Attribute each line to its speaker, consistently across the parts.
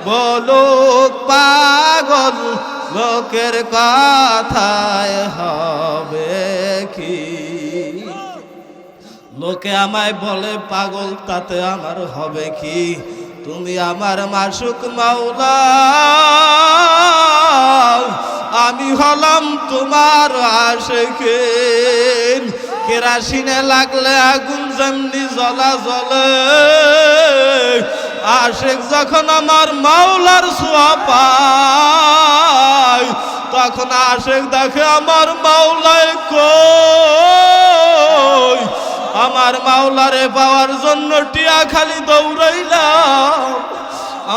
Speaker 1: বলুক পাগল লোকের কথায় হবে কি। লোকে আমায় বলে পাগল, তাতে আমার হবে কি। তুমি আমার মাসুক মাওলা, আমি হলাম তোমার আশিকিন। কেরাসিনে লাগলে আগুন যেমনি জ্বলা জ্বলে, আশিক যখন আমার মাওলার ছোঁয়া পায়, তখন আশিক দেখে আমার মাওলায় কই। আমার মাওলারে পাওয়ার জন্য টিয়া খালি দৌড়াইলাম,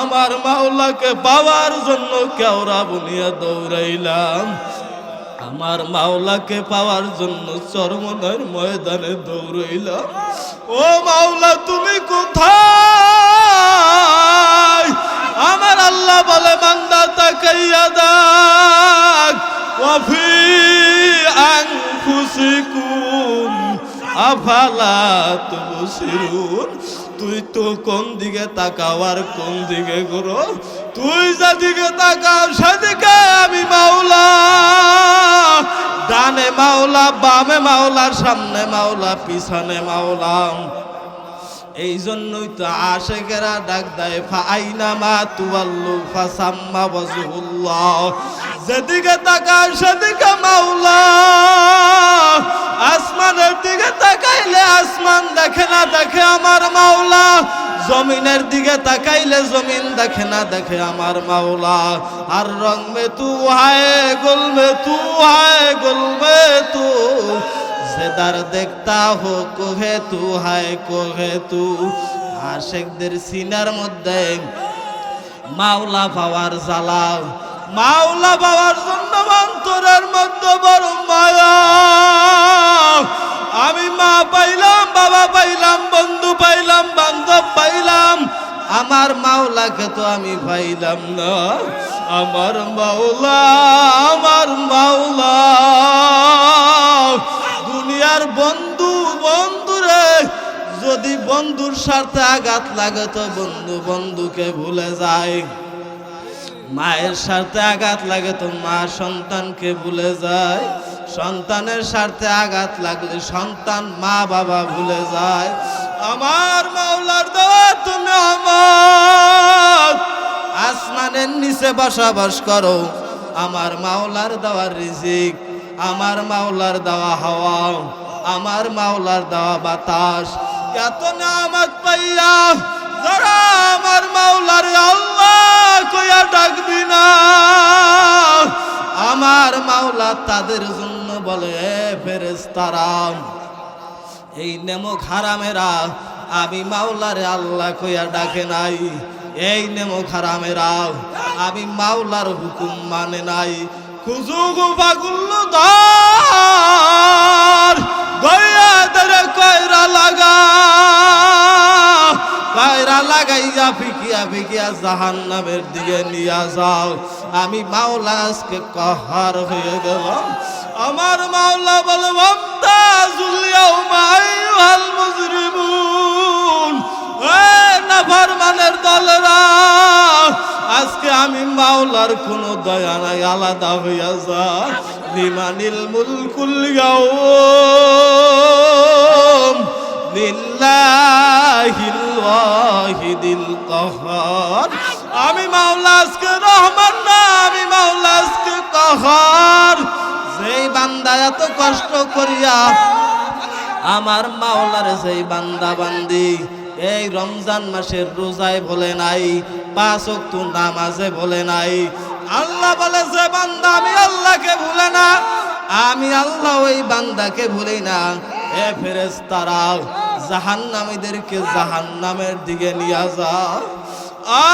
Speaker 1: আমার মাওলাকে পাওয়ার জন্য কেওড়া বুনিয়া দৌড়াইলাম, আমার মাওলাকে পাওয়ার জন্য চরমনার ময়দানে দৌড়াইলাম। ও মাওলা তুমি কোথায়? আমার আল্লাহ বলে বান্দা তাকাইয়া দেখ, ওয়াফি আনফুসিকুম আফালা তুবসিরুন। তুই তো কোন দিকে তাকাও আর কোন দিকে ঘুরো? তুই যেদিকে তাকাও সেদিকে আমি মাওলা। ডানে মাওলা, বামে মাওলা, সামনে মাওলা, পিছনে মাওলা। এই জন্যই তো আশিকেরা ডাক দেয় ফাইনামা তুওয়াল্লু ফাসাম্মা ওয়াজহুল্লাহ। যেদিকে তাকাও সেদিকে মাওলা। আসমানের দিকে তাকাইলে আসমান দেখে না দেখে আমার মাওলা, জমিনের দিকে তাকাইলে জমিন দেখে না দেখে আমার মাওলা। আর রং মে তু হায় গুল মে তু হায় গুল মে তু, সেদার দেখতা হো কোহে তু হায় কোহে তু। আশিকদের সিনার মধ্যে মাওলা পাওয়ার জ্বালা, মাওলা পাওয়ার জন্য অন্তরের মধ্যে বড় মায়া। আমি মা পাইলাম, বাবা পাইলাম, বন্ধু পাইলাম, বান্ধব পাইলাম, আমার মাওলাকে তো আমি পাইলাম না। আমার মাওলা, আমার মাওলা। দুনিয়ার বন্ধু, বন্ধুরে যদি বন্ধুর সাথে আঘাত লাগে তো বন্ধু বন্ধুকে ভুলে যায়। মায়ের সাথে আঘাত লাগে তো মা সন্তানকে ভুলে যায়। সন্তানের সাথে আঘাত লাগলে সন্তান মা বাবা ভুলে যায়। আমার মাওলার দেওয়া তুমি আমার আসমানের নিচে বসবাস করো। আমার মাওলার দেওয়া রিজিক, আমার মাওলার দেওয়া হাওয়া, আমার মাওলার দেওয়া বাতাস, এত নিয়ামত পাইয়া যারা আমার মাওলার আল্লাহ কইয়া ডাকবি না, আমার মাওলা তাদের জন্য বলে ফেরেশতারা, এই নেমক হারামেরা আমি মাওলারে আল্লাহ কইয়া ডাকে নাই, এই নেমক হারামেরা আমি মাওলার হুকুম মানে নাই। খুজুগু বাগুল্লু ধর গয়া দরে কয়রা লাগা, কয়রা লাগাইয়া ফিকিয়া ফিকিয়া জাহান্নামের দিকে নিয়ে যাও। আমি মাওলা আজকে কাহার হয়ে গেলাম। আমার মাওলা বলে ওয়ামতাজুল ইয়াউমা আইয়ুহাল মুজরিমুন, এ নাফরমানের দলেরা আজকে আমি মাওলার কোনো দয়া নাই, আলাদা হইয়া যা। লিমানিল মুলকুল ইয়াউম লিল্লাহিল ওয়াহিদিল কাহার। আমি মাওলা আজকে রহমান না, আমি মাওলা আজকে কাহার। যেই বান্দা এত কষ্ট করিয়া আমার মাওলার যেই বান্দা বান্দি এই রমজান মাসের রোজায় বলে নাই, 5 ওয়াক্ত নামাজে বলে নাই, আল্লাহ বলে যে বান্দা আমি আল্লাহকে ভুলে না, আমি আল্লাহ ওই বান্দাকে ভুলি না। এ ফেরেশতারা জাহান্নামীদেরকে জাহান্নামের দিকে নিয়ে যাও।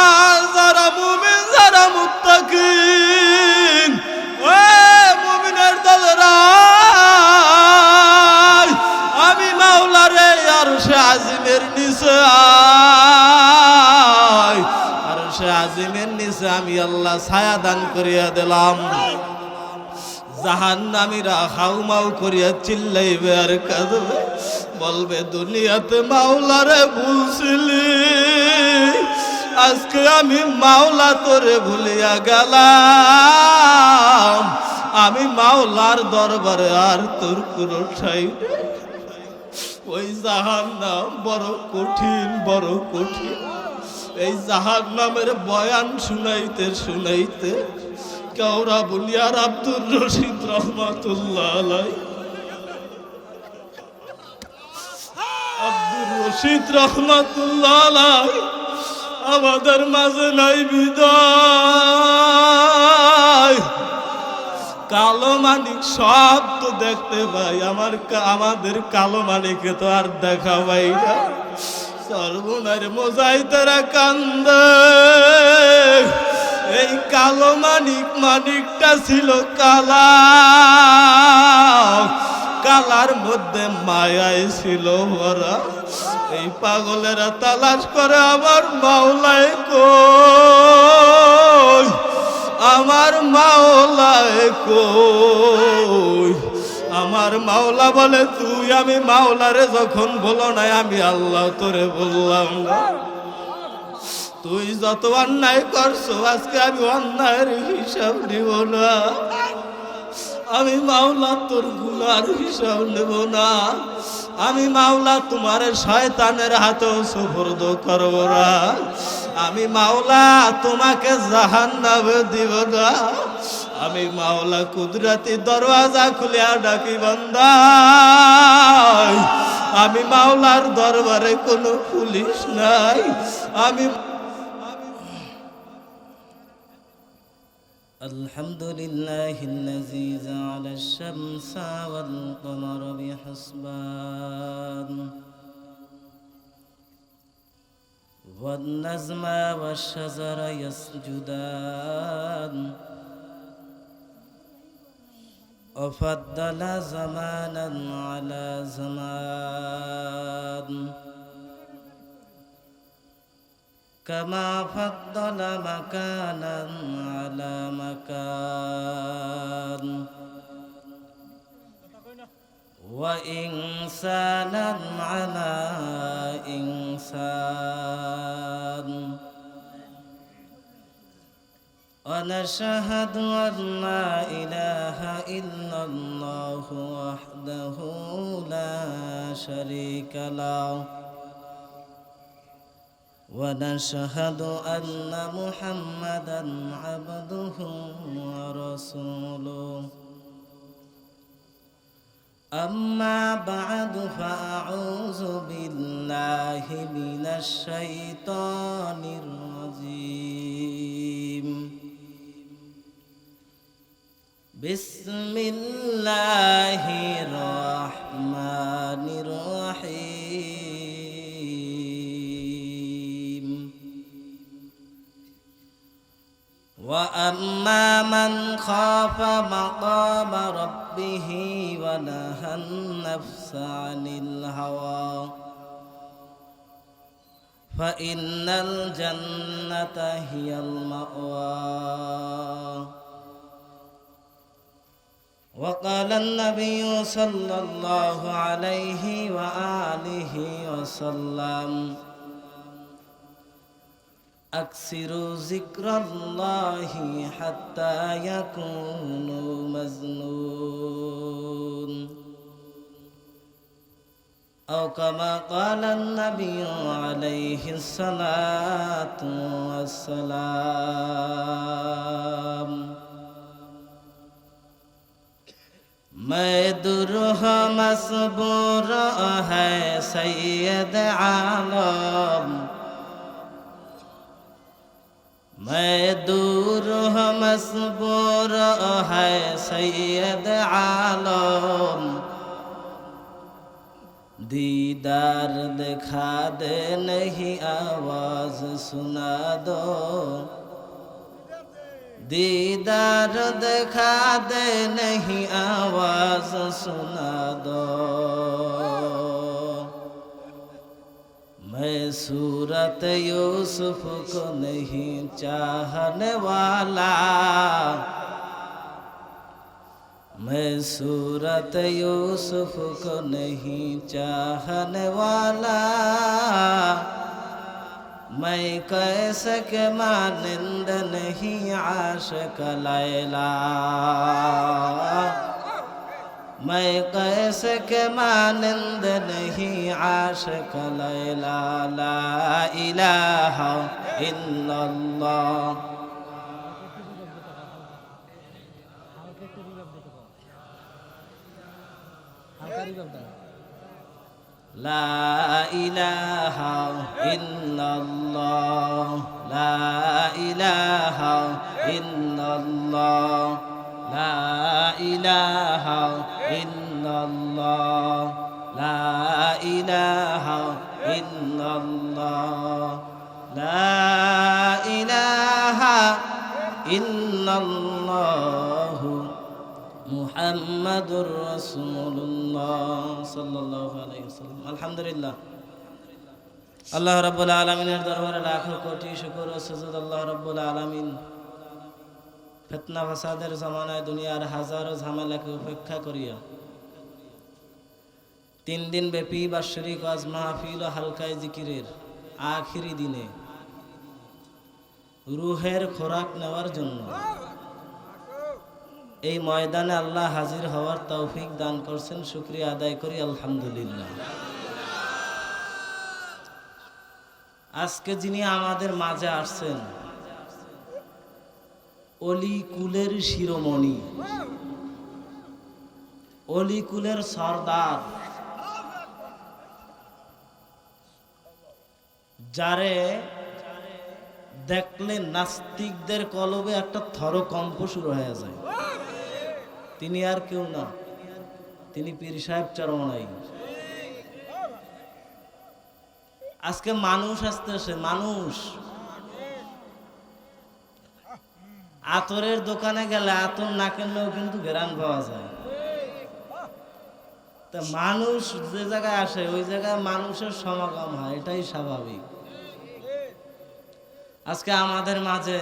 Speaker 1: আর যারা মুমিন, যারা মুত্তাকিন, ও মুমিনের দলেরা আমি মাওলারে আরশে আজিমের নিচে আয়, আরশে আজিমের নিচে আমি আল্লাহ ছায়া দান করিয়া দিলাম। জাহান্নামীরা হাউমাউ করিয়া চিল্লাইবে আর কাঁদবে, বলবে দুনিয়াতে মাওলারে ভুলছিলি, আজকে আমি মাওলা তোরে ভুলিয়া গেলাম, আমি মাওলার দরবারে আর তোর কোনো ঠাই নেই। ওই জাহান্নাম বড় কঠিন, বড় কঠিন। এই জাহান্নামের বয়ান শুনাইতে শুনাইতে কেওড়া বুলিয়ার আব্দুর রশিদ রহমাতুল্লাহ আলাই, আব্দুর রশিদ রহমাতুল্লাহ আলাই আমাদের মাঝে নাই বিদায়। কালো মানিক সব তো দেখতে পাই, আমাদের কালো মানিকে তো আর দেখা পাই না। সর্বনার মোজাই তারা কান্দে। এই কালো মানিকটা ছিল কালা, কালার মধ্যে মায়াই ছিল ভরা। এই পাগলেরা তালাশ করে আমার মাওলায় কই, আমার মাওলায় কই। আমার মাওলা বলে তুই, আমি মাওলারে যখন বলো নাই আমি আল্লাহ তোরে বললাম না। তুই যত অন্যায় করছো আজকে আমি অন্যায়ের হিসাব নিব না, আমি মাওলা তোর গুনার হিসাব নেব না। আমি মাওলা তোমার শয়তানের হাতেও সুপর্দ করব না। আমি মাওলা তোমাকে জাহান্নামে দিব না। আমি মাওলা কুদরতি দরওয়াজা খুলিয়া ডাকি বান্দা, আমি মাওলার দরবারে কোনো পুলিশ নাই। আমি আলহামদুলিল্লাহিল্লাযী জাআলা আশ-শামসা ওয়াল কমারা বিহিসবান ওয়ান নাজমা ওয়াশ-শাজারা ইয়াসজুদান وفضل زمانا على زمان كما فضل مكانا على مكان وإنسانا على إنسان ونشهد أن لا إله إلا الله وحده لا شريك له ونشهد أن محمدا عبده ورسوله أما بعد فأعوذ بالله من الشيطان الرجيم بسم الله الرحمن الرحيم وأما من خاف مقام ربه ونهى النفس عن الهوى فإن الجنة هي المأوى وقال النبي صلى الله عليه وآله وسلم أكثروا ذكر الله حتى يكونوا مجنون أو كما قال النبي عليه الصلاة والسلام मैं दुरूह मसबूर है सैयद आलम मैं दुरूह मसबूर है सैयद आलम दीदार दिखा दे नहीं आवाज सुना दो दीदार दिखा दे नहीं आवाज सुना दो मैं सूरत यूसुफ को नहीं चाहने वाला मैं सूरत यूसुफ को नहीं चाहने वाला मैं कैसे के मानिंद नहीं आशिक लैला मैं कैसे के मानिंद नहीं आशिक लैला ला इलाहा इल्लल्लाह لا إله إلا الله لا إله إلا الله لا إله إلا الله لا إله إلا الله لا إله إلا الله মুহাম্মাদুর রাসূলুল্লাহ সাল্লাল্লাহু আলাইহি ওয়াসাল্লাম। আলহামদুলিল্লাহ, আল্লাহ রাব্বুল আলামিনের দরবারে লাখো কোটি শুকর ও সুজুদ। আল্লাহ রাব্বুল আলামিন ফিতনা ফাসাদের জামানায় দুনিয়ার হাজারো ঝামেলাকে উপেক্ষা করিয়া 3 দিন ব্যাপী বাৎসরিক ওয়াজ মাহফিল ও হালকায়ে জিকিরের আখিরি দিনে রূহের খোরাক নেওয়ার জন্য এই ময়দানে আল্লাহ হাজির হওয়ার তৌফিক দান করছেন। শুকরিয়া আদায় করি আলহামদুলিল্লাহ। আজকে যিনি আমাদের মাঝে আসছেন অলি কুলের শিরোমণি, অলি কুলের সরদার, যারে দেখলে নাস্তিকদের কলবে একটা থরকম্প শুরু হয়ে যায়। তিনি আর কেউ না, তিনি পীর সাহেব চরমনাই। আজকে মানুষ আসতেছে, মানুষ আতরের দোকানে গেলে আতর না কিনলেও কিন্তু ঘেরান পাওয়া যায়। তা মানুষ যে জায়গায় আসে ওই জায়গায় মানুষের সমাগম হয়, এটাই স্বাভাবিক। আজকে আমাদের মাঝে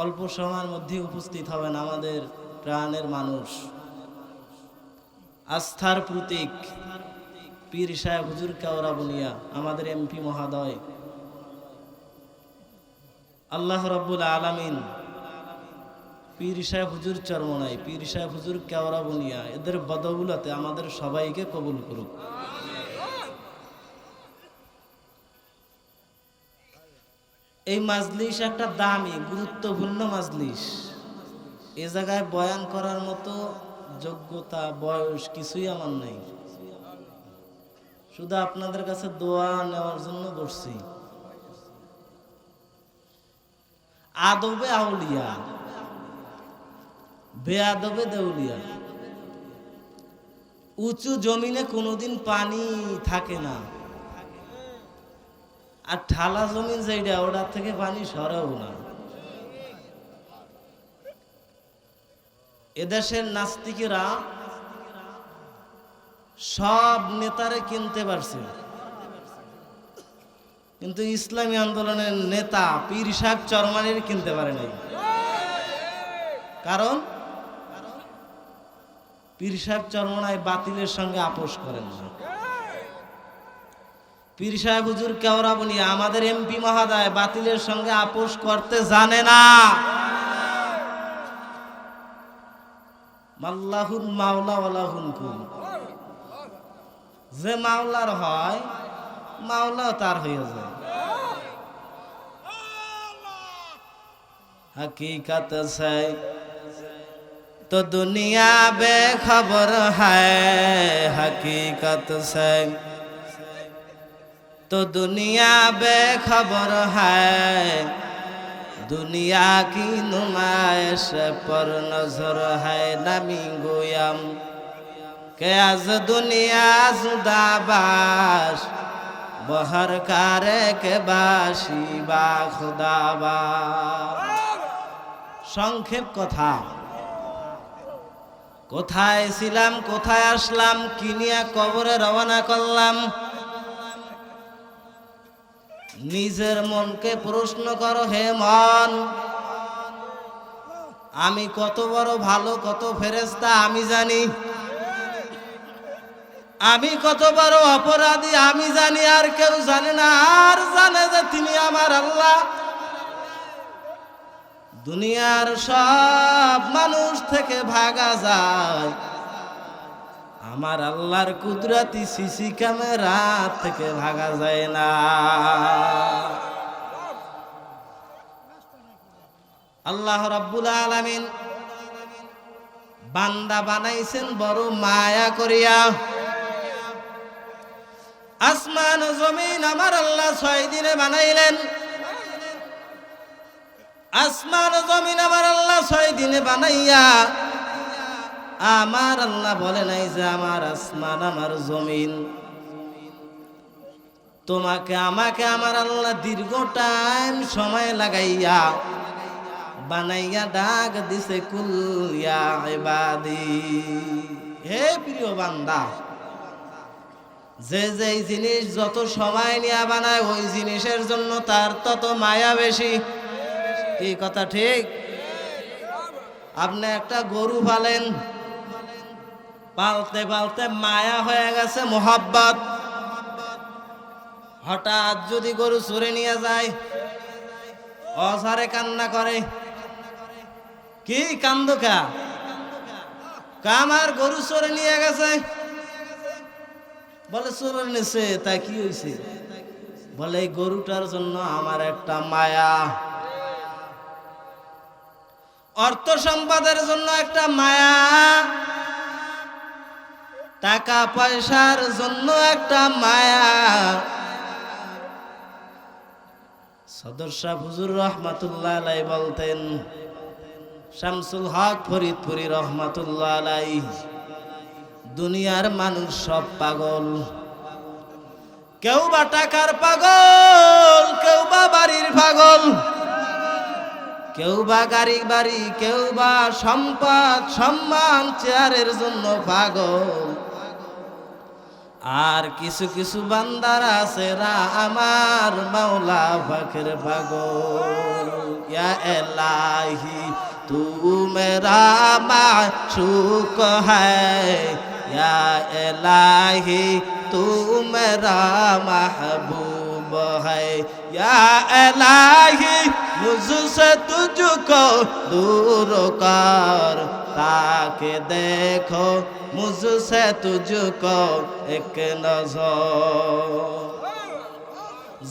Speaker 1: অল্প সময়ের মধ্যে উপস্থিত হবেন আমাদের প্রাণের মানুষ, আস্থার প্রতীক পীর সাহেব হুজুর কেওড়া বুনিয়া, আমাদের এমপি মহোদয়। আল্লাহ রাব্বুল আলামিন পীর সাহেব হুজুর চরমনাই, পীর সাহেব হুজুর কেওড়া বুনিয়া, এদের বদৌলতে আমাদের সবাইকে কবুল করুক। এই মাজলিস একটা দামি গুরুত্বপূর্ণ মাজলিস। এ জায়গায় বয়ান করার মতো যোগ্যতা বয়স কিছুই আমার নেই, শুধু আপনাদের কাছে দোয়া নেওয়ার জন্য বসছি। আদবে আউলিয়া, বেআদবে দেউলিয়া। উঁচু জমিনে কোনোদিন পানি থাকে না, আর ঠালা জমিন যেটা ওটার থেকে পানি সরেও না। এদেশের নাস্তিকেরা সব নেতারে কিনতে পারছে, কিন্তু ইসলামী আন্দোলনের নেতা পীর সাহেব চরমনাইয়ের কিনতে পারে নাই। কারণ পীর সাহেব চরমনাই বাতিলের সঙ্গে আপোষ করেন না। পীর সাহেব হুজুর কেওড়া বুনিয়া, আমাদের এমপি মহোদয় বাতিলের সঙ্গে আপোষ করতে জানে না। মাল্লাহুল মাওলা ওয়ালাহুল কুল, যে মাওলার হয় মাওলা তার হয়ে যায়। हकीकत से तो दुनिया बेखबर है, हकीकत से तो दुनिया बेखबर है, दुनिया की नुमाइश पर नजर है। नमी गोयम के आज दुनिया जुदाबाश, बहर कारे के बाशी बा खुदाबा। সংক্ষেপ কথা, কোথায় ছিলাম কোথায় আসলাম, কি নিয়ে কবরে রওনা করলাম। নিজের মনকে প্রশ্ন করো হে মন, আমি কত বড় ভালো কত ফেরেশতা আমি জানি। আমি কত বড় অপরাধী আমি জানি, আর কেউ জানে না। আর জানে যে তিনি আমার আল্লাহ। দুনিয়ার সব মানুষ থেকে ভাগা যায়, আমার আল্লাহর কুদরতি সিসি ক্যামেরা থেকে ভাগা যায় না। আল্লাহ রাব্বুল আলামিন বান্দা বানাইছেন বড় মায়া করিয়া। আসমান ও জমিন আমার আল্লাহ 6 দিনে বানাইলেন। আসমান ও জমিন আমার আল্লাহ 6 দিনে বানাইয়া আমার আল্লাহ বলে নাই যে আমার আসমান আমার জমিন তোমাকে আমাকে আমার আল্লাহ দীর্ঘ টাইম সময় লাগাইয়া বানাইয়া ডাক দিছে কুল ইয়া ইবাদি, হে প্রিয় বান্দা, যে যেই জিনিস যত সময় নিয়ে বানায় ওই জিনিসের জন্য তার তত মায়া বেশি। কি কথা ঠিক? আপনি একটা গরু পালেন, পালতে পালতে মায়া হয়ে গেছে, মোহাব্বত। হঠাৎ যদি গরু চুরে নিয়ে যায়, অঝারে কান্না করে, কি কান্দুকা কামার গরু চোরে নিয়ে গেছে। বলে চোরে নিছে, তাই কি হয়েছে? বলে এই গরুটার জন্য আমার একটা মায়া, অর্থ সম্পদের জন্য একটা মায়া, টাকা পয়সার জন্য একটা মায়া। সদর শাহ হুজুর রহমাতুল্লাহ আলাই বলতেন, শামসুল হক ফরিদপুরি রহমাতুল্লাহ আলাই, দুনিয়ার মানুষ সব পাগল। কেউ বা টাকার পাগল, কেউ বা বাড়ির পাগল, কেউ বা গাড়ি বাড়ি, কেউ বা সম্পদ সম্মান চেয়ারের জন্য পাগল। আর কিছু কিছু বান্দার আছে রা আমার মাওলা পাকের পাগল। ইয়া এলাহি তু মেরা মাশুক হ্যায়, ইয়া এলাহি তু মেরা महबूब है, या इलाही मुझसे तुझको दूर कर, ताकि देखो मुझसे तुझको एक नजर।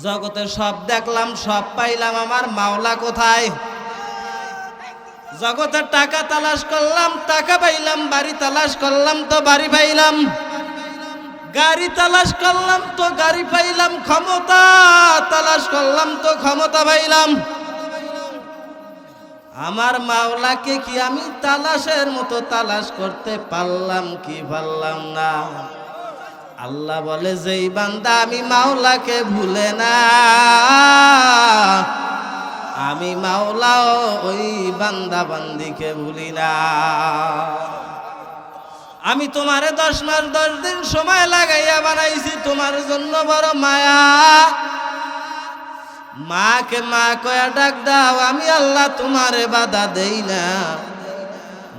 Speaker 1: জগতে সব দেখলাম, সব পাইলাম, আমার মাওলা কোথায়? জগতে টাকা তালাশ করলাম, টাকা পাইলাম, বাড়ি তালাশ করলাম তো বাড়ি পাইলাম, গাড়ি তালাশ করলাম তো গাড়ি পাইলাম, ক্ষমতা তালাশ করলাম তো ক্ষমতা পাইলাম। আমার মাওলাকে কি আমি তালাশের মতো তালাশ করতে পারলাম কি পারলাম না? আল্লাহ বলে, যেই বান্দা আমি মাওলাকে ভুলে না, আমি মাওলাও ওই বান্দা বান্দিকে ভুলি না। আমি তোমারে 10 মাস 10 দিন সময় লাগাইয়া বানাইছি তোমার জন্য বড় মায়া। মাকে মা কয়া ডাক দাও, আমি আল্লাহ তোমারে বাধা দেই না।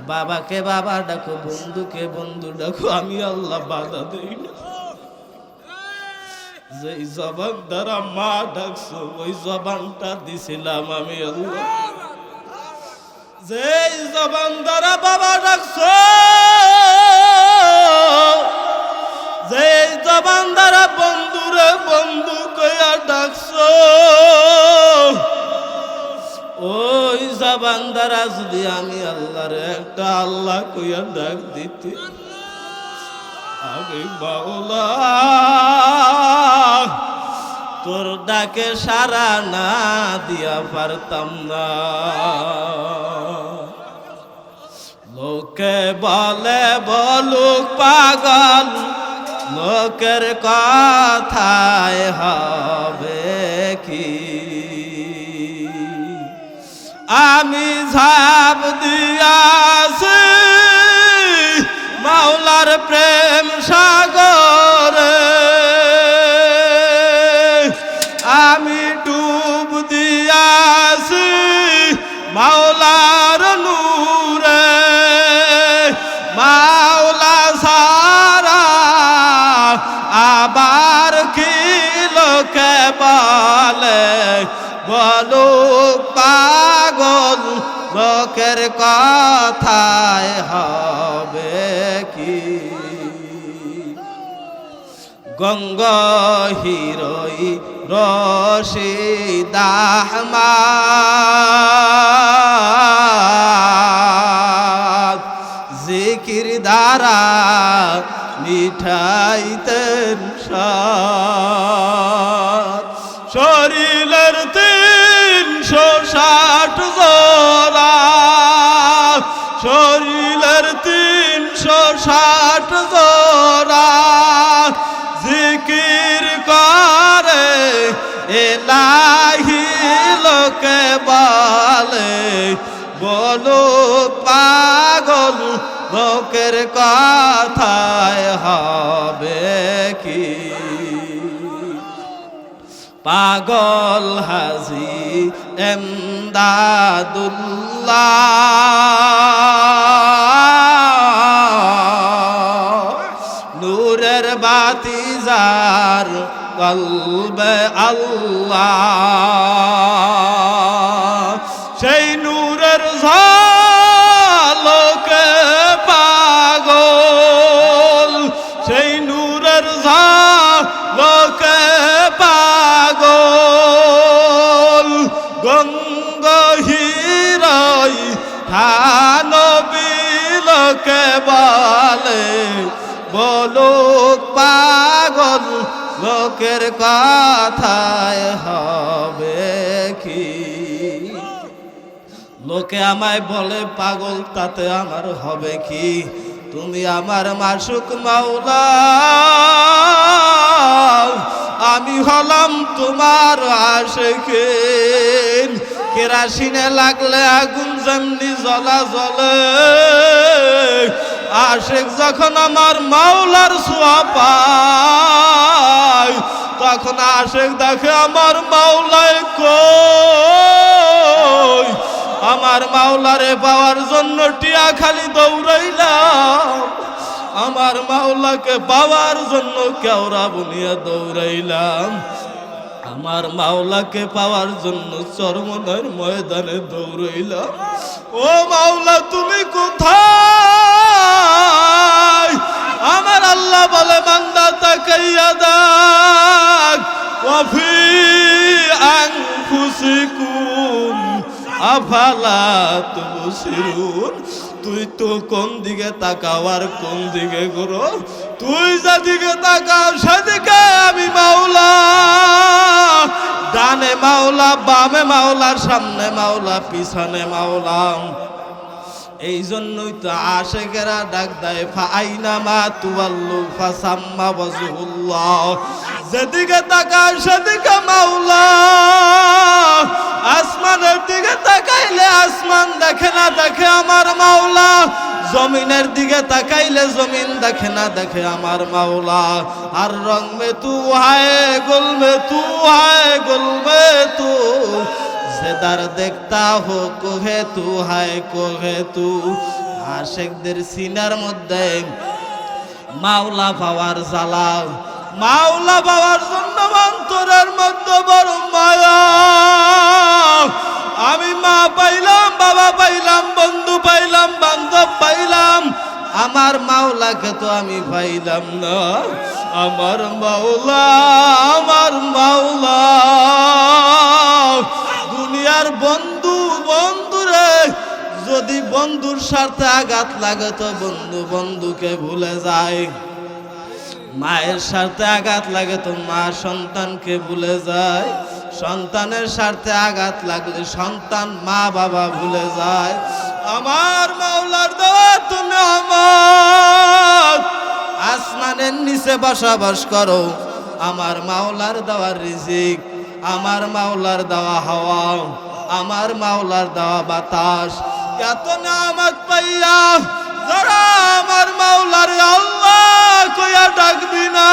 Speaker 1: বাবাকে বাবা ডাকো, বন্ধুকে বন্ধু ডাকো, আমি আল্লাহ বাধা দেই না। যেই জবান দ্বারা মা ডাকছো ওই জবানটা দিছিলাম আমি আল্লাহ। যেই জবান দ্বারা বাবা ডাকছো, যেই জবান দ্বারা বন্ধুরে বন্ধু কইয়া ডাকছো, ওই জবান দ্বারা যদি আমি আল্লাহর একটা আল্লাহ কইয়া ডাক দিতে, আমি মাওলা তোর ডাকে সারা না দিয়া পারতাম না। লোকে বলে বলুক পাগল, লোকের কথায় হবে কি? আমি ঝাঁপ দিয়াছি মাওলার প্রেম সাগরে, আমি ডুব দিয়াছি মাওলার নূরে, মাওলা সারা বলুক পাগল লোকের কথায় হবে কি গঙ্গা হিরোই রশিদ আহমদ জিকির দ্বারা মিঠাইতেন সাদ শরীরের 360 জোড়া শরীরের 360 জোড়া জিকির করে এলাহি লোকে বলে বলুক পাগল লোকের কথায় হবে কি পাগল হাজি এমদাদুল্লাহ নূরের বাতি যার কলবে আল্লাহ সেই নূরের ঝলকে পাগল সেই নূরের ঝলকে পাগল গঙ্গা হিরোই থানবী লোকে বলে বলুক পাগল লোকের কথায় হবে কি লোকে আমায় বলে পাগল তাতে আমার হবে কি তুমি আমার মাসুক মাওলা আমি হলাম তোমার আশিকিন কেরাসিনে লাগলে আগুন যেমনি জ্বলা জ্বলে আশিক যখন আমার মাওলার ছোঁয়া পায় তখন আশিক দেখে আমার মাওলায় কই আমার মাওলারে পাওয়ার জন্য টিয়া খালি দৌড়াইলাম আমার মাওলাকে পাওয়ার জন্য কেওড়া বুনিয়া দৌড়াইলাম আমার মাওলাকে পাওয়ার জন্য চরমনার ময়দানে দৌড়াইলাম ও মাওলা তুমি কোথায় আমার আল্লাহ বলে বান্দা তাকাইয়া দেখ ওয়াফি আনফুসিকুম আফালা তুবসিরুন তুই তো কোন দিকে তাকাও আর কোন দিকে ঘুরো তুই যেদিকে তাকাও সেদিকে আমি মাওলা ডানে মাওলা বামে মাওলা সামনে মাওলা পিছনে মাওলা এই জন্যই তো আশিকেরা ডাক দেয় ফাইনামা তুওয়াল্লু ফাসাম্মা ওয়াজহুল্লাহ যেদিকে তাকাও সেদিকে মাওলা আসমানের দিকে তাকাইলে আসমান দেখে না দেখে আমার মাওলা জমিনের দিকে তাকাইলে জমিন দেখে না দেখে আমার মাওলা আর রং মে তু হায় গুল মে তু হায় গুল মে তু সেদার দেখতা হো কোহে তু হায় কোহে তু আশিকদের সিনার মধ্যে মাওলা পাওয়ার জ্বালা মাওলা পাওয়ার জন্য অন্তরের মধ্যে বড় মায়া আমি মা পাইলাম বাবা পাইলাম বন্ধু পাইলাম বান্ধব পাইলাম আমার মাওলাকে তো আমি পাইলাম না আমার মাওলা দুনিয়ার বন্ধু বন্ধুরে যদি বন্ধুর স্বার্থে আঘাত লাগে তো বন্ধু বন্ধুকে ভুলে যায় মায়ের স্বার্থে আঘাত লাগে তো মা সন্তানকে ভুলে যায় সন্তানের স্বার্থে আঘাত লাগলে সন্তান মা বাবা ভুলে যায় আমার মাওলার দেওয়া তুমি আমার আসমানের নিচে বসবাস করো আমার মাওলার দেওয়া রিজিক আমার মাওলার দেওয়া হাওয়া আমার মাওলার দেওয়া বাতাস এত নিয়ামত পাইয়া যারা আমার মাওলার আল্লাহ কইয়া ডাকবি না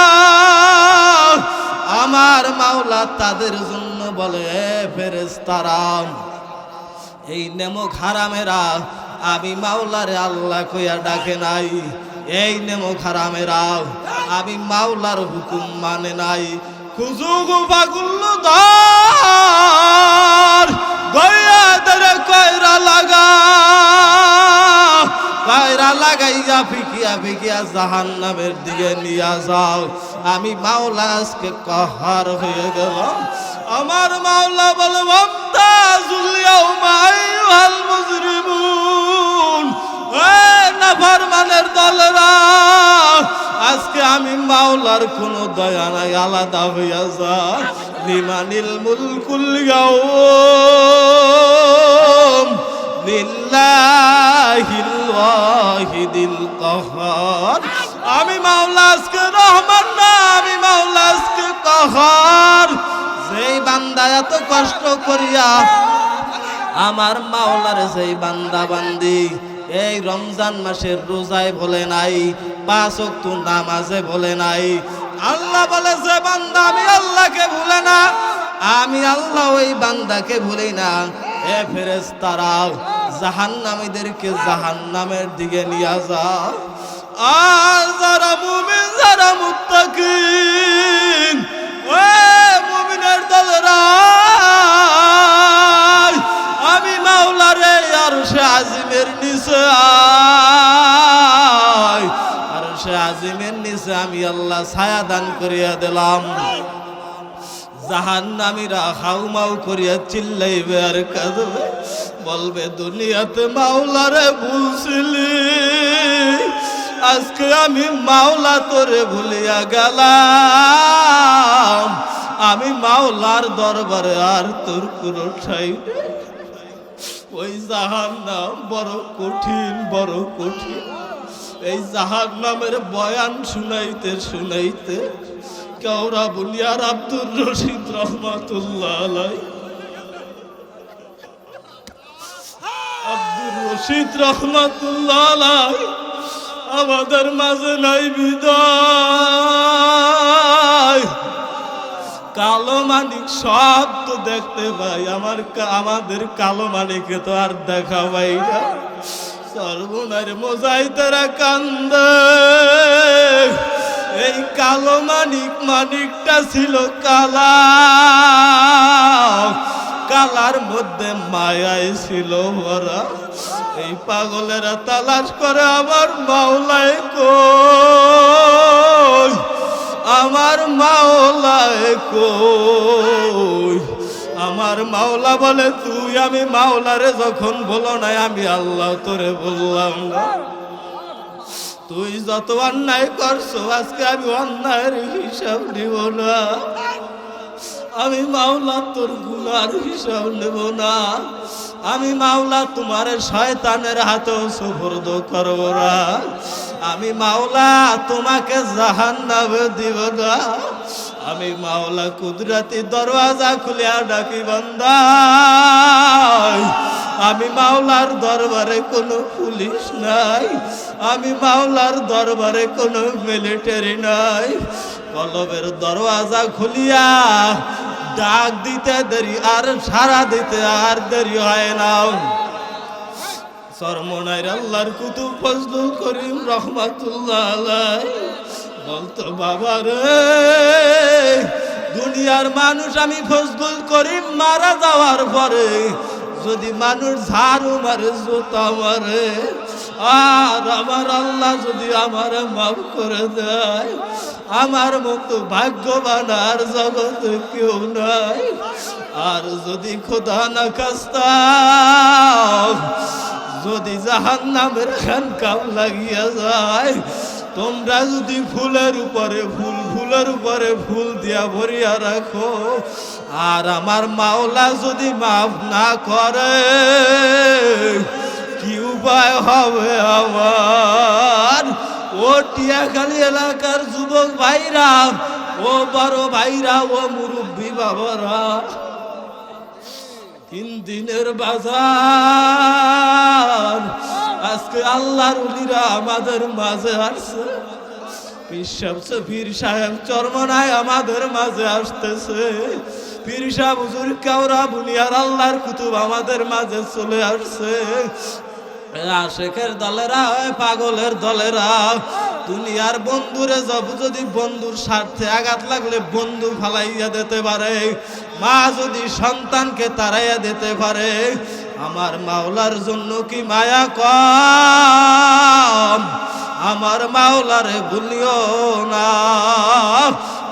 Speaker 1: আমার মাওলা তাদের জন্য বলে ফেরেশতারা এই নেমক হারামেরা আমি মাওলারে আল্লাহ কইয়া ডাকে নাই এই নেমক হারামেরা আমি মাওলার হুকুম মানে নাই খুজুগু বাগুল্লু দা ফিকাইয়া ফিকিয়া ফিকিয়া জাহান্নামের দিকে নিয়ে যাও। আমি মাওলা আজকে কাহার হয়ে গেলাম। আমার মাওলা বলে ওয়ামতাজুল ইয়াউমা আইয়ুহাল মুজরিমুন, এ নাফরমানের দলেরা, আজকে আমি মাওলার কোনো দয়া নাই, আলাদা হইয়া যা। লিমানিল মুলকুল ইয়াউম লিল্লাহিল ওয়াহিদিল কাহার। আমি মাওলা আজকে রহমান না, আমি মাওলা আজকে কাহার। যেই বান্দা এত কষ্ট করিয়া আমার মাওলার যেই বান্দা বান্দি এই রমজান মাসের রোজায় ভোলে নাই, 5 ওয়াক্ত নামাজে ভোলে নাই, আল্লাহ বলে যে বান্দা আমি আল্লাহকে ভুলে না, আমি আল্লাহ ওই বান্দাকে ভুলি না। এ ফেরেশতারা, জাহান্নামীদেরকে জাহান্নামের দিকে নিয়ে যাও। আর যারা মুমিন, যারা মুত্তাকিন, ও মুমিনের দলেরা, আমি মাওলারে আরশে আজিমের নিচে আয়, আরশে আজিমের নিচে আমি আল্লাহ ছায়া দান করিয়া দিলাম। জাহান্নামীরা হাউমাউ করিয়া চিল্লাইবে আর কাঁদবে, বলবে দুনিয়াতে মাওলারে ভুলছিলি, আজকে আমি মাওলা তোরে ভুলিয়া গেলাম। আমি মাওলার দরবারে আর তোর কোনো ঠাই নেই। ওই জাহান্নাম বড় কঠিন, বড় কঠিন। এই জাহান্নামের বয়ান শুনাইতে শুনাইতে কাউরা বুনিয়ার আব্দুর রশিদ রহমাতুল্লাহ আলাই, আব্দুর রশিদ রহমাতুল্লাহ আলাই আমাদের মাঝে নাই বিদায়। কালো মানিক সব তো দেখতে পাই, আমাদের কালো মানিকে তো আর দেখা পাই না। সর্বনার মোজাই তারা কান্দে। এই কালো মানিকটা ছিল কালা, কালার মধ্যে মায়াই ছিল ভরা। এই পাগলেরা তালাশ করে আমার মাওলায় কই, আমার মাওলায় কই। আমার মাওলা বলে তুই আমি মাওলারে যখন বলো নাই, আমি আল্লাহ তোরে বললাম না। তুই যত অন্যায় করছো আজকে আমি অন্যায়ের হিসাব নিব না, আমি মাওলা তোর গুনার হিসাব নেব না। আমি মাওলা তোমার শয়তানের হাতেও সুপর্দ করব না। আমি মাওলা তোমাকে জাহান্নামে দিব না। আমি মাওলা কুদরতি দরওয়াজা খুলিয়া ডাকি বান্দা। আমি মাওলার দরবারে কোনো পুলিশ নাই, আমি মাওলার দরবারে কোনো মিলিটারি নাই। কলবের দরওয়াজা খুলিয়া ডাক দিতে দেরি আর সারা দিতে আর দেরি হয় না। সরমনাইর আল্লাহর কুতুব ফজলুল করিম রহমাতুল্লাহ আলাইহি বলতো, বাবা রে দুনিয়ার মানুষ আমি ফজলুল করিম মারা যাওয়ার পরে যদি মানুষ ঝাড়ু মারে, জুতা মারে, আর আমার আল্লাহ যদি আমারে মাফ করে দেয়, আমার মতো ভাগ্যবান আর জগতে কেউ নাই। আর যদি খোদা না খাস্তা যদি জাহান্নামের খানকাম লাগিয়া যায়, তোমরা যদি ফুলের উপরে ফুল, ফুলের উপরে ফুল দিয়া ভরিয়া রাখো, আর আমার মাওলা যদি মাফ না করে, কি উপায় হবে আমার? ও টিয়াখালী এলাকার যুবক ভাইরা, ও বড় ভাইরা, ও মুরব্বী বাবারা, 3 দিনের বাজার আজকে আল্লাহর ওলিরা আমাদের মাঝে আসছে। পীর সাহেব চরমনায় আমাদের মাঝে আসতেছে। পীর সাহেব হুজুর কাউরা বুনিয়ার আল্লাহর কুতুব আমাদের মাঝে চলে আসছে। আশেকের দলেরা, পাগলের দলেরা, দুনিয়ার বন্ধুরে যদি বন্ধুর স্বার্থে আঘাত লাগলে বন্ধু ফালাইয়া দিতে পারে, মা যদি সন্তানকে তাড়াইয়া দিতে পারে, আমার মাওলার জন্য কি মায়া কম? আমার মাওলারে ভুলিও না।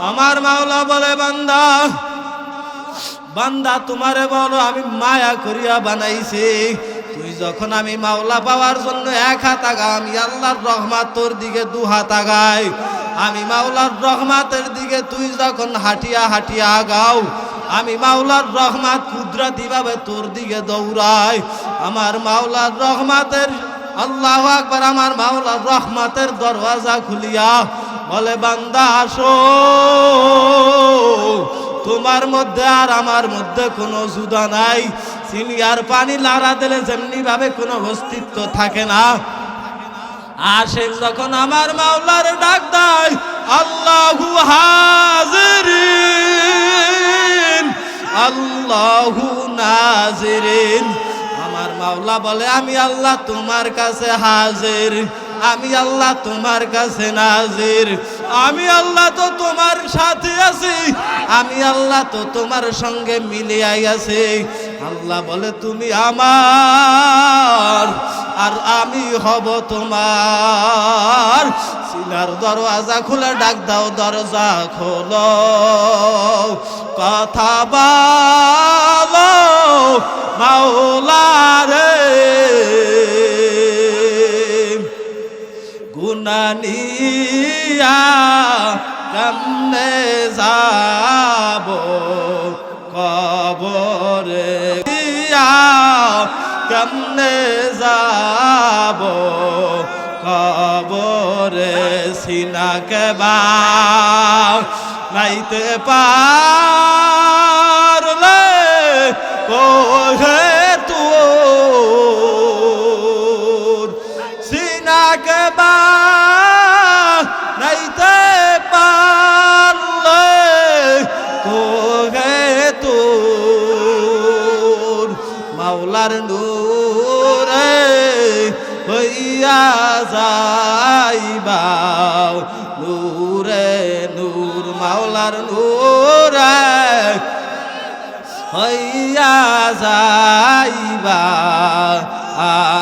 Speaker 1: আমার মাওলা বলে বান্দা বান্দা তোমারে বলো আমি মায়া করিয়া বানাইছি, তুই যখন আমি মাওলা পাওয়ার জন্য এক হাত আগা, আমি আল্লাহর রহমত তোর দিকে দু হাত আগাই। আমি মাওলার রহমতের দিকে তুই যখন হাঁটিয়া হাঁটিয়া আগাও, আমি মাওলার রহমত কুদরতি ভাবে তোর দিকে দৌড়াই। আমার মাওলার রহমতের আল্লাহু আকবার, আমার মাওলার রহমতের দরওয়াজা খুলিয়া বলে বান্দা আসো, তোমার মধ্যে আর আমার মধ্যে কোনো জুদা নাই। চিনি আর পানি লাড়া দিলে যেমনি ভাবে কোনো অস্তিত্ব থাকে না, আশেক যখন আমার মাওলার ডাক দেয় আল্লাহু হাজিরিন আল্লাহু নাজিরিন, আমার মাওলা বলে আমি আল্লাহ তোমার কাছে হাজির, আমি আল্লাহ তোমার কাছে নাজির, আমি আল্লাহ তো তোমার সাথে আছি, আমি আল্লাহ তো তোমার সঙ্গে মিলিয়াই আছি। আল্লাহ বলে তুমি আমার আর আমি হব তোমার। সিনার দরওয়াজা খুলে ডাক দাও, দরজা খোলো, কথা বলো মাওলা রে, গুনাহ নিয়া কেমনে যাব কবরে, কেমনে যাব কবরে, সিনাকে নাইতে পারলে কোহে তোর, সিনাকে নাইতে পারলে কোহে তোর, মাওলার নূরে হইয়া যাইবা, নূরে নূর মাওলার নূরে হইয়া যাইবা,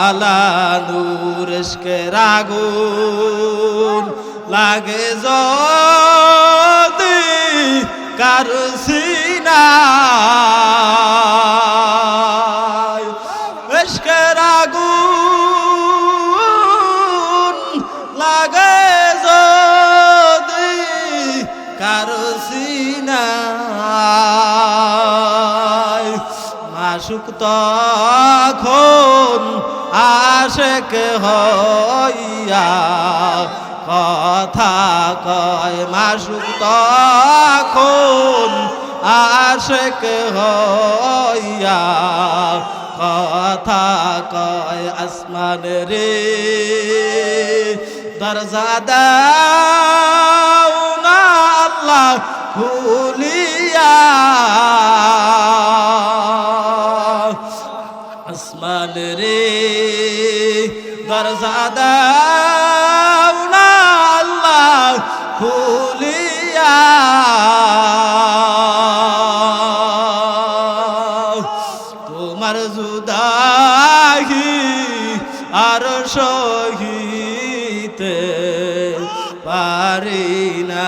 Speaker 1: আলা নূর ইশকের আগুন লাগে যদি কারো সিনায়, ইশকের আগুন লাগে যদি কারো সিনায়, মাসুক তখন আশেক হইয়া কথা কয়, মাসুক তখন আশেক হইয়া কথা কয়, আসমান রে দরজা দাও না আল্লাহ খুলিয়া, আসমান রে দরজা দাও না আল্লাহ খুলিয়া, তোমার জুদাহি আর সহিতে পারি না।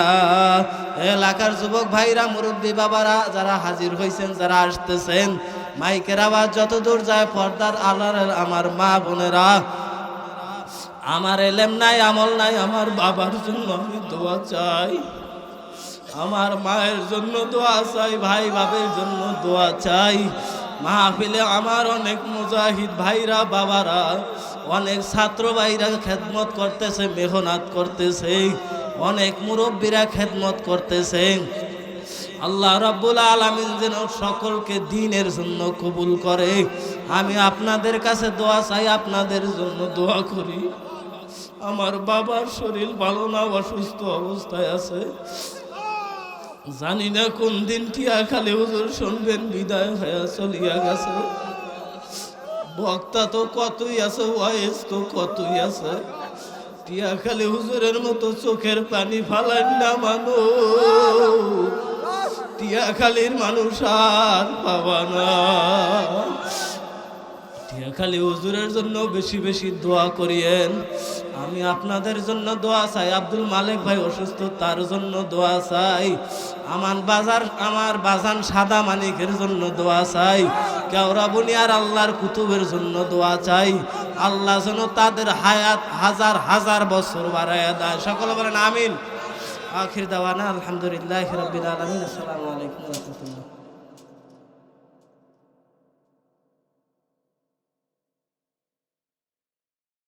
Speaker 1: এলাকার যুবক ভাইরা, মুরব্বী বাবারা যারা হাজির হয়েছেন, যারা আসতেছেন, মাইকের আওয়াজ যত দূর যায়, পর্দার আড়ালের আমার মা বোনেরা, আমার এলেম নাই আমল নাই, আমার বাবার জন্য আমি দোয়া চাই, আমার মায়ের জন্য দোয়া চাই, ভাই বাবের জন্য দোয়া চাই। মাহফিলে আমার অনেক মুজাহিদ ভাইরা বাবারা, অনেক ছাত্র ভাইরা খেদমত করতেছে, মেহনত করতেছে, অনেক মুরব্বীরা খেদমত করতেছে। আল্লাহ রাব্বুল আলামিন যেন সকলকে দ্বীনের জন্য কবুল করে। আমি আপনাদের কাছে দোয়া চাই, আপনাদের জন্য দোয়া করি। আমার বাবার শরীর ভালো না, অসুস্থ অবস্থায় আছে, জানি না কোন দিন টিয়াখালী হুজুর শুনবেন, বিদায় হয়ে চলিয়া গেছে। বক্তা তো কতই আছে, ওয়াইজ তো কতই আছে, টিয়াখালী হুজুরের মতো চোখের পানি ফালান না মানুষ, টিয়াখালীর মানুষ আর পাবা না। খালি হুজুরের জন্য বেশি বেশি দোয়া করিয়েন। আমি আপনাদের জন্য দোয়া চাই, আব্দুল মালিক ভাই অসুস্থ, তার জন্য দোয়া চাই, আমার বাজান সাদা মানিকের জন্য দোয়া চাই, কেওড়া বুনিয়ার আল্লাহর কুতুবের জন্য দোয়া চাই। আল্লাহ যেন তাদের হায়াত হাজার হাজার বছর বাড়ায় দেয়। সকলে বলেন আমিন। আখির দাওয়ানা আলহামদুলিল্লাহি রাব্বিল আলামিন। আসসালামু আলাইকুম ওয়া রাহমাতুল্লাহ।